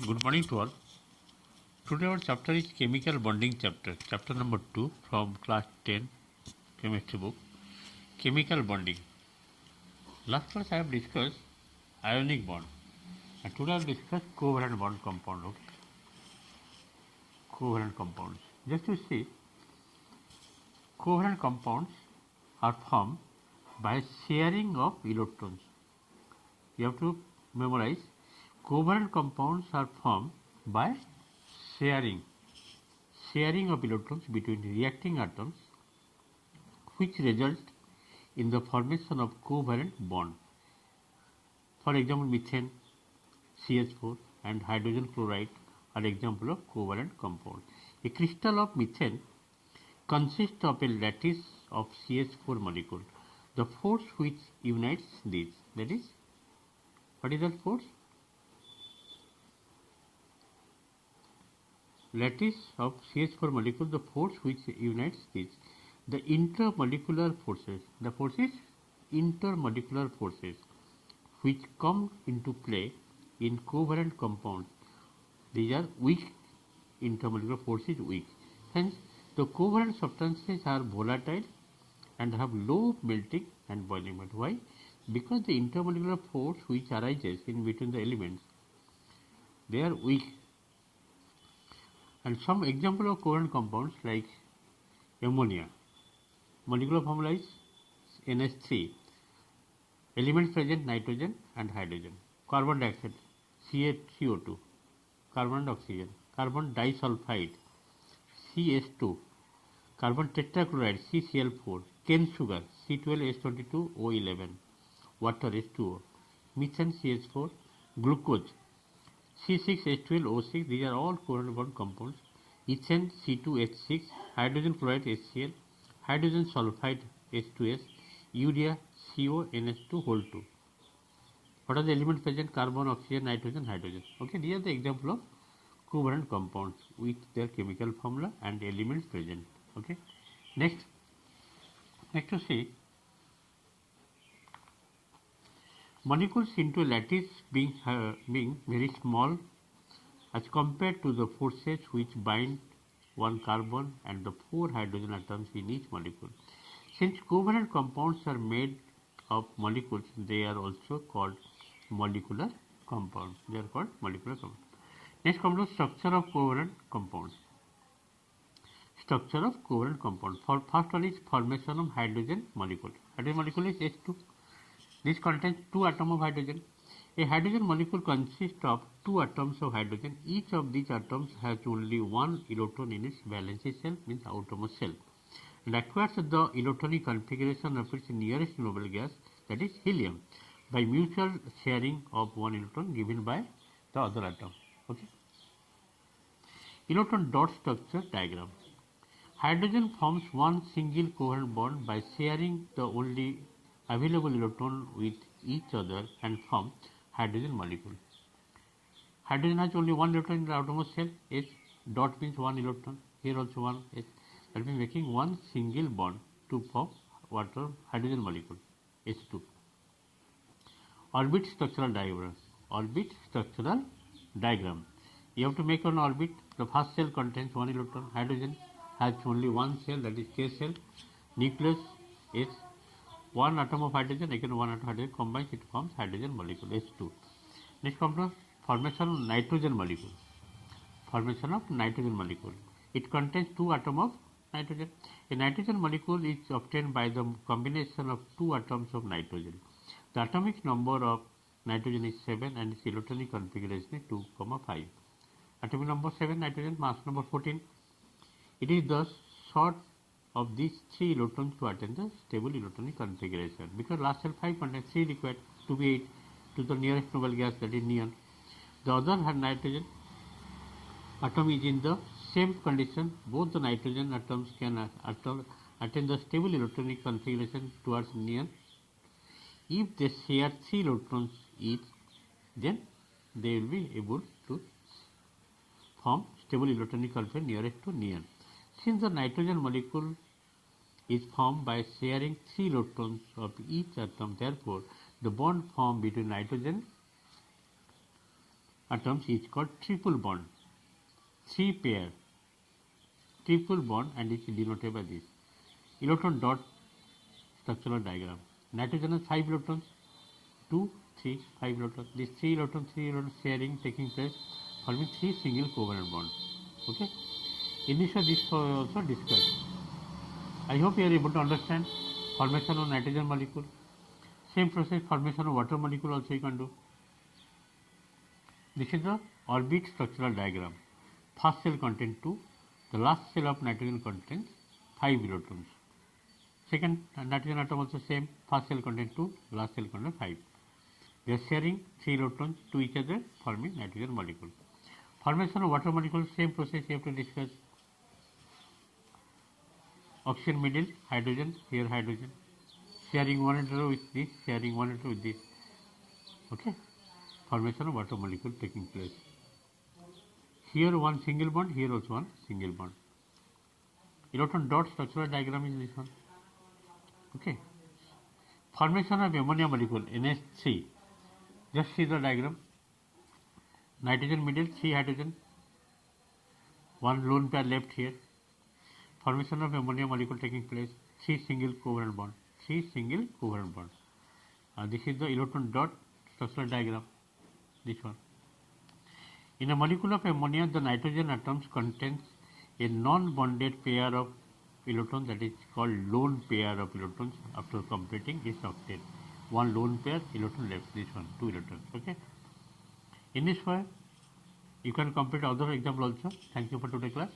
Good morning to all. Today our chapter is chemical bonding chapter number 2 from class 10 chemistry book, chemical bonding. Last class I have discussed ionic bond and today I will discuss covalent bond compound. Okay? Covalent compounds. Just to see, covalent compounds are formed by sharing of electrons. You have to memorize covalent compounds are formed by sharing of electrons between reacting atoms, which result in the formation of covalent bond. For example, methane, CH4 and hydrogen chloride are example of covalent compound. A crystal of methane consists of a lattice of CH4 molecule. The force which unites these, that is, what is that force? Lattice of CH4 molecule, the force which unites these. The intermolecular forces, the forces, intermolecular forces, which come into play in covalent compounds. These are weak, intermolecular force is weak. Hence, the covalent substances are volatile and have low melting and boiling point. Why? Because the intermolecular force which arises in between the elements, they are weak. And some example of covalent compounds like ammonia, molecular formula is NH3, elements present nitrogen and hydrogen. Carbon dioxide, CaCO2, carbon and oxygen. Carbon disulfide, CS2, carbon tetrachloride, CCl4, cane sugar, C12H22O11, water H2O, methane CH4, glucose, C6H12O6, these are all covalent bond compounds. Ethane C2H6, hydrogen chloride HCl, hydrogen sulfide H2S, urea CONH2 whole 2. What are the elements present? Carbon, oxygen, nitrogen, hydrogen. Okay, these are the example of covalent compounds with their chemical formula and elements present. Okay, next to see molecules into a lattice being very small as compared to the forces which bind one carbon and the 4 hydrogen atoms in each molecule. Since covalent compounds are made of molecules, they are also called molecular compounds. They are called molecular compounds. Next comes to structure of covalent compounds. Structure of covalent compounds. First one is formation of hydrogen molecule. Hydrogen molecule is H2. This contains 2 atoms of hydrogen. A hydrogen molecule consists of 2 atoms of hydrogen. Each of these atoms has only 1 electron in its valence shell, means outermost shell, and acquires the electronic configuration of its nearest noble gas, that is helium, by mutual sharing of 1 electron given by the other atom. Okay. Electron dot structure diagram. Hydrogen forms one single covalent bond by sharing the only available electron with each other and form hydrogen molecule. Hydrogen has only 1 electron in the outermost shell, H. Dot means 1 electron, here also 1 H. That means making one single bond to form water hydrogen molecule, H2. Orbit structural diagram. Orbit structural diagram. You have to make an orbit. The first shell contains 1 electron. Hydrogen has only 1 shell, that is K shell. Nucleus H. 1 atom of hydrogen, again 1 atom of hydrogen combines, it forms hydrogen molecule, H2. Next comes to formation of nitrogen molecule. Formation of nitrogen molecule. It contains 2 atoms of nitrogen. A nitrogen molecule is obtained by the combination of 2 atoms of nitrogen. The atomic number of nitrogen is 7 and its electronic configuration is 2, 5. Atomic number 7 nitrogen, mass number 14. It is thus short of these 3 electrons to attain the stable electronic configuration, because last cell 5 contains 3 required to be 8 to the nearest noble gas, that is neon. The other nitrogen atom is in the same condition. Both the nitrogen atoms can attain the stable electronic configuration towards neon if they share 3 electrons each. Then they will be able to form stable electronic configuration nearest to neon. Since the nitrogen molecule is formed by sharing 3 electrons of each atom, therefore the bond formed between nitrogen atoms is called triple bond. 3 pair, triple bond, and is denoted by this. Electron dot structural diagram. Nitrogen has 5 electrons, 2, 3, 5 electrons. These 3 electrons sharing taking place, forming 3 single covalent bonds. Okay. In this we also discussed. I hope you are able to understand formation of nitrogen molecule. Same process, formation of water molecule also you can do. This is the orbit structural diagram. First cell contains 2, the last cell of nitrogen contains 5 electrons. Second nitrogen atom also same, first cell contains 2, last cell contains 5. They are sharing 3 electrons to each other, forming nitrogen molecule. Formation of water molecule, same process you have to discuss. Oxygen middle, hydrogen, here hydrogen. Sharing one electron with this, sharing one electron with this. Okay. Formation of water molecule taking place. Here one single bond, here also one single bond. Electron dot structural diagram is this one. Okay. Formation of ammonia molecule NH3. Just see the diagram. Nitrogen middle, 3 hydrogen, one lone pair left here. Formation of ammonia molecule taking place, 3 single covalent bond, 3 single covalent bond. This is the electron dot structural diagram. This one. In a molecule of ammonia, the nitrogen atoms contains a non-bonded pair of electrons, that is called lone pair of electrons after completing its octet. One lone pair electron left, this one, 2 electrons. Okay. In this way, you can complete other example also. Thank you for today's class.